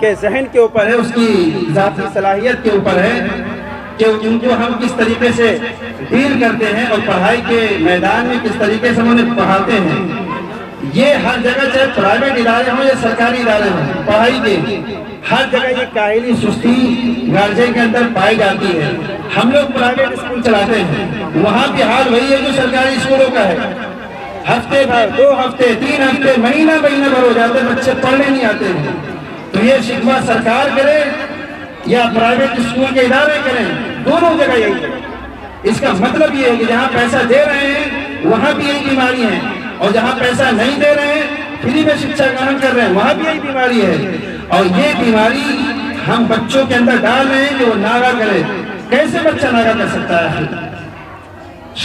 کے ذہن کے اوپر ہے، اس کی ذاتی صلاحیت کے اوپر ہے کہ ان کو ہم کس طریقے سے ڈیل کرتے ہیں اور پڑھائی کے میدان میں کس طریقے سے انہیں پڑھاتے ہیں۔ یہ ہر جگہ چاہے پرائیویٹ ادارے ہوں یا سرکاری ادارے ہوں، پڑھائی کے ہر جگہ یہ کاہلی سستی گارجن کے اندر پائی جاتی ہے۔ ہم لوگ پرائیویٹ اسکول چلاتے ہیں، وہاں بھی حال وہی ہے جو سرکاری اسکولوں کا ہے۔ ہفتے بھر، 2 ہفتے، 3 ہفتے، مہینہ بھر ہو جاتے ہیں، بچے پڑھنے نہیں آتے ہیں۔ تو یہ شکوہ سرکار کرے یا پرائیویٹ اسکول کے ادارے کریں، دونوں جگہ یہی ہے۔ اس کا مطلب یہ ہے کہ جہاں پیسہ دے رہے ہیں وہاں بھی یہی بیماری ہے، اور جہاں پیسہ نہیں دے رہے ہیں، فری میں شکشا گرہن کر رہے ہیں، وہاں بھی یہی بیماری ہے۔ اور یہ بیماری ہم بچوں کے اندر ڈال رہے ہیں کہ وہ ناغہ کرے۔ کیسے بچہ ناغہ کر سکتا ہے؟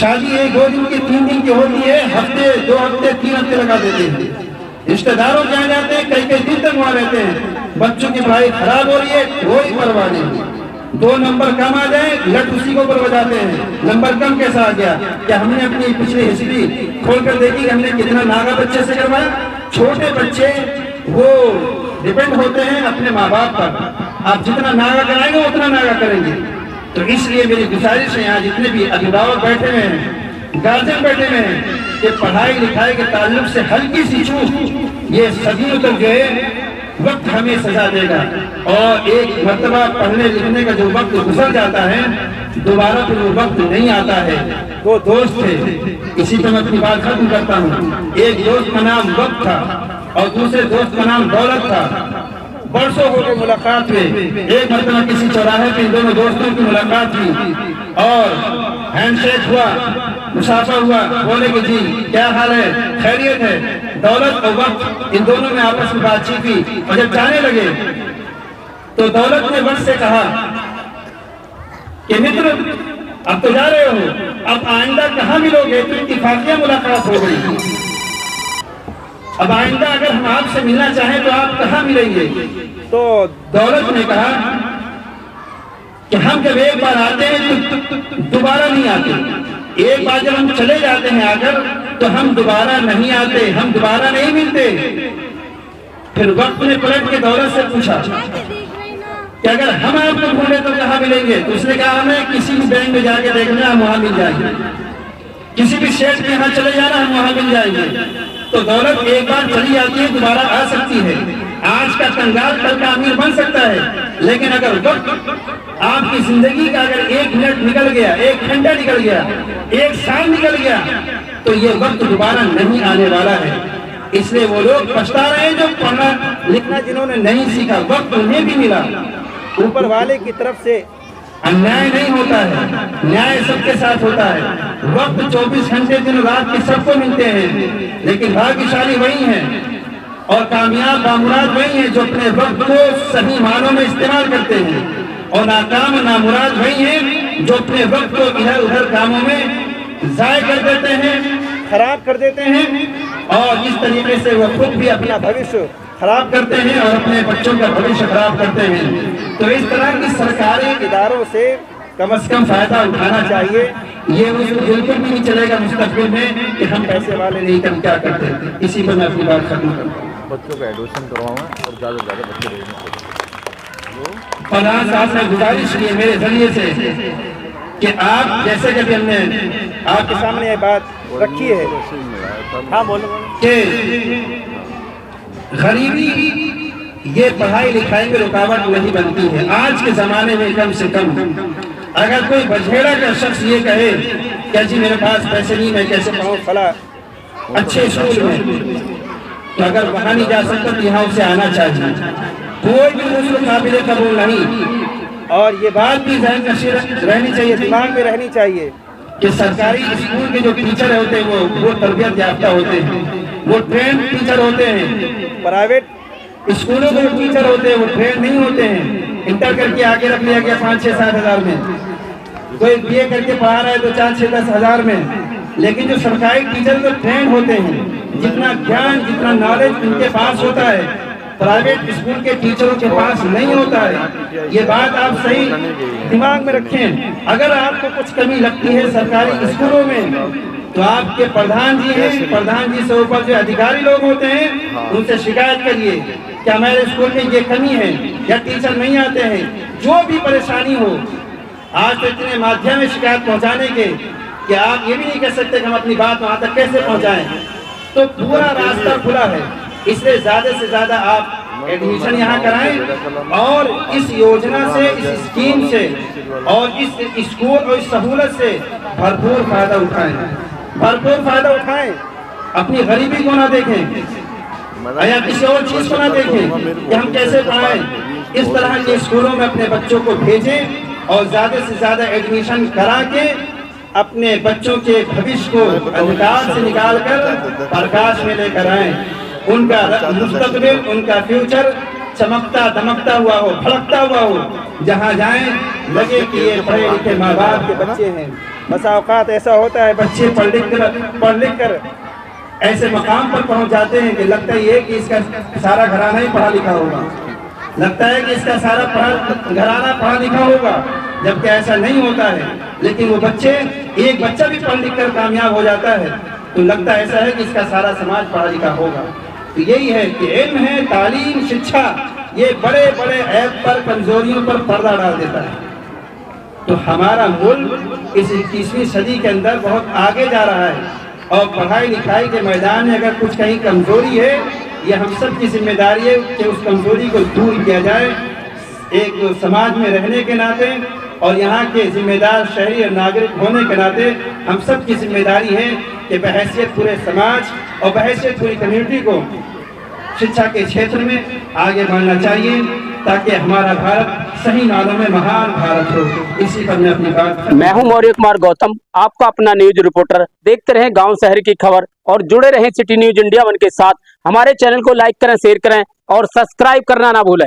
شادی 1-2 دن کی، 3 دن کی ہوتی ہے، ہفتے 2 ہفتے 3 ہفتے لگا دیتے ہیں، رشتہ داروں کے یہاں جاتے ہیں، کئی دن تک وہاں رہتے ہیں۔ بچوں کی پڑھائی خراب ہو رہی ہے، کوئی پرواہ نہیں۔ 2 نمبر کم آ جائیں، لٹ اسی کو اوپر بجاتے ہیں، نمبر کم کیسا آ گیا؟ کیا ہم نے اپنی پچھلی ہسٹری کھول کر دیکھی کہ ہم نے کتنا ناغہ بچے سے کروایا؟ چھوٹے بچے وہ ڈیپینڈ ہوتے ہیں اپنے ماں باپ پر، آپ جتنا ناغہ کرائیں گے اتنا ناغہ کریں گے۔ تو اس لیے میری گزارش ہے، یہاں جتنے بھی ابھیبھاوک بیٹھے ہوئے ہیں، گارجن بیٹھے ہوئے ہیں، کہ پڑھائی لکھائی کے تعلق سے ہلکی سی چوک یہ صدیوں تک جو ہے وقت ہمیں سزا دے گا، اور ایک مرتبہ پڑھنے لکھنے کا جو وقت گزر جاتا ہے دوبارہ پھر وہ وقت نہیں آتا ہے۔ 2 دوست تھے، اسی پر میں اپنی بات ختم کرتا ہوں۔ ایک دوست کا نام وقت تھا اور دوسرے دوست کا نام دولت تھا۔ برسوں ہو کے ملاقات ہوئے، ایک مرتبہ کسی چوراہے پہ ان دونوں دوستوں کی ملاقات ہوئی اور ہینڈ شیک ہوا، مصافحہ ہوا، بولے کہ جی کیا حال ہے، خیریت ہے۔ دولت اور وقت ان دونوں میں آپس میں بات چیت ہوئی، اور جب جانے لگے تو دولت نے وقت سے کہا کہ متر اب تو جا رہے ہو، اب آئندہ کہاں ملو گے؟ تو اتفاقیہ ملاقات ہو گئی، اب آئندہ اگر ہم آپ سے ملنا چاہیں تو آپ کہاں ملیں گے؟ تو دولت نے کہا کہ ہم جب ایک بار آتے ہیں تو دوبارہ نہیں آتے، ایک بار جب ہم چلے جاتے ہیں آ کر تو ہم دوبارہ نہیں آتے، ہم دوبارہ نہیں ملتے۔ پھر وقت نے پلٹ کے دولت سے پوچھا کہ اگر ہم آپ کو ڈھونڈے تو کہاں ملیں گے؟ تو اس نے کہا ہمیں کسی بھی بینک میں جا کے دیکھنا، ہم وہاں مل جائیں گے، کسی بھی شیخ کے یہاں چلے جانا، ہم وہاں مل جائیں گے۔ تو دولت ایک بار چلی جاتی ہے، دوبارہ آ سکتی ہے۔ آج کا کنگال کل کا امیر بن سکتا ہے، لیکن اگر وقت آپ کی زندگی کا اگر 1 منٹ نکل گیا، 1 گھنٹہ نکل گیا، 1 سال نکل گیا، تو یہ وقت دوبارہ نہیں آنے والا ہے۔ اس لیے وہ لوگ پچھتا رہے ہیں جو پڑھنا لکھنا جنہوں نے نہیں سیکھا، وقت انہیں بھی ملا۔ اوپر والے کی طرف سے انیائے نہیں ہوتا ہے، نیائے سب کے ساتھ ہوتا ہے۔ وقت 24 گھنٹے دن رات کے سب کو ملتے ہیں، لیکن بھاگیشالی وہی ہیں اور کامیاب بامراد وہی ہیں جو اپنے وقت کو صحیح معنوں میں استعمال کرتے ہیں، اور ناکام و نامراد وہی ہیں جو اپنے وقت کو ادھر ادھر کاموں میں ضائع کر دیتے ہیں، خراب کر دیتے ہیں، اور اس طریقے سے وہ خود بھی اپنا بھوشیہ خراب کرتے ہیں اور اپنے بچوں کا بھوشیہ خراب کرتے ہیں۔ تو اس طرح کی سرکاری اداروں سے کم از کم فائدہ اٹھانا چاہیے۔ یہ اس کو بالکل بھی نہیں چلے گا مستقبل میں کہ ہم پیسے والے نہیں کر کیا کرتے۔ اسی پر میں اپنی بات ختم کرتا ہوں۔ بچوں کا ایڈمیشن کرواؤں اور زیادہ سے زیادہ بچے بھیجنے چاہیے۔ فلاں صاحب نے گزارش کی ہے میرے ذریعے سے کہ آپ جیسے کہ ہم نے آپ کے سامنے یہ بات رکھی ہے، ہاں بولو، کہ غریبی یہ پڑھائی لکھائی میں رکاوٹ نہیں بنتی ہے۔ آج کے زمانے میں کم سے کم اگر کوئی بجھیڑا کا شخص یہ کہے کہ جی میرے پاس پیسے نہیں، میں کیسے پڑھوں فلاں اچھے اسکول میں، تو اگر وہاں نہیں جا سکتا تو یہاں اسے آنا چاہیے، کوئی بھی اس کو قابل قبول نہیں۔ اور یہ بات بھی ذہن نشین رہنی چاہیے، دماغ میں رہنی چاہیے کہ سرکاری اسکول کے جو ٹیچر ہوتے ہیں وہ تربیت یافتہ ہوتے ہیں، وہ ٹرین ٹیچر ہوتے ہیں۔ پرائیویٹ اسکولوں کے جو ٹیچر ہوتے ہیں وہ ٹرین نہیں ہوتے ہیں، انٹر کر کے آگے رکھ لیا گیا 5-6-7 ہزار میں، کوئی بی اے کر کے پڑھا رہا ہے تو 4-6-10 ہزار میں، لیکن جو سرکاری ٹیچر جو ٹرین ہوتے ہیں، جتنا گیان جتنا نالج ان کے پاس ہوتا ہے پرائیویٹ اسکول کے ٹیچروں کے پاس نہیں ہوتا ہے۔ یہ بات آپ صحیح دماغ میں رکھیں۔ اگر آپ کو کچھ کمی لگتی ہے سرکاری اسکولوں میں تو آپ کے پردھان جی ہیں، پردھان جی سے اوپر جو ادھیکاری لوگ ہوتے ہیں ان سے شکایت کریے کہ ہمارے اسکول میں یہ کمی ہے یا ٹیچر نہیں آتے ہیں، جو بھی پریشانی ہو۔ آج تو اتنے مادھیم میں شکایت پہنچانے کے کہ آپ یہ بھی نہیں کہہ سکتے کہ ہم اپنی بات وہاں تک کیسے پہنچائیں، تو پورا راستہ کھلا ہے۔ اس لیے زیادہ سے زیادہ آپ ایڈمیشن یہاں کرائیں اور اس یوجنا سے، اس اسکیم سے اور اس اسکول اور اس سہولت سے بھرپور فائدہ اٹھائیں، بھرپور فائدہ اٹھائیں۔ اپنی غریبی کو نہ دیکھیں یا کسی اور چیز کو نہ دیکھیں کہ ہم کیسے پڑھائیں۔ اس طرح کے اسکولوں میں اپنے بچوں کو بھیجیں اور زیادہ سے زیادہ ایڈمیشن کرا کے اپنے بچوں کے بھوش کو اندھکار سے نکال کر پرکاش میں لے کر آئیں۔ ان کا مستقبل، ان کا فیوچر چمکتا دمکتا ہوا ہو، بھڑکتا ہوا ہو، جہاں جائیں لگے کہ یہ پڑھے لکھے ماں باپ کے بچے ہیں۔ بسا اوقات ایسا ہوتا ہے بچے پڑھ لکھ کر ایسے مقام پر پہنچ جاتے ہیں کہ لگتا ہی ہے کہ اس کا سارا گھرانہ ہی پڑھا لکھا ہوگا، لگتا ہے کہ اس کا سارا گھرانہ پڑھا لکھا ہوگا، جبکہ ایسا نہیں ہوتا ہے۔ لیکن وہ بچے، ایک بچہ بھی پڑھ لکھ کر کامیاب ہو جاتا ہے تو لگتا ایسا ہے کہ اس کا سارا سماج پڑھا لکھا ہوگا۔ تو یہی ہے کہ علم ہے، تعلیم، شکشا، یہ بڑے بڑے عیب پر، کمزوریوں پر پردہ ڈال دیتا ہے۔ تو ہمارا ملک اس 21ویں صدی کے اندر بہت آگے جا رہا ہے اور پڑھائی لکھائی کے میدان میں اگر کچھ کہیں کمزوری ہے، یہ ہم سب کی ذمہ داری ہے کہ اس کمزوری کو دور کیا جائے۔ ایک سماج میں رہنے کے ناطے اور یہاں کے ذمہ دار شہری اور ناگرک ہونے کے ناطے ہم سب کی ذمہ داری ہے کہ بحیثیت پورے سماج اور بحیثیت پوری کمیونٹی کو شکشا کے چھیتر میں آگے بڑھنا چاہیے تاکہ ہمارا بھارت صحیح معنوں میں مہان بھارت ہو۔ اسی پر میں اپنی بات میں ہوں موریہ کمار گوتم، آپ کا اپنا نیوز رپورٹر۔ دیکھتے رہیں گاؤں شہر کی خبر اور جڑے رہیں سٹی نیوز انڈیا ون کے ساتھ۔ ہمارے چینل کو لائک کریں، شیئر کریں اور سبسکرائب کرنا نہ بھولیں۔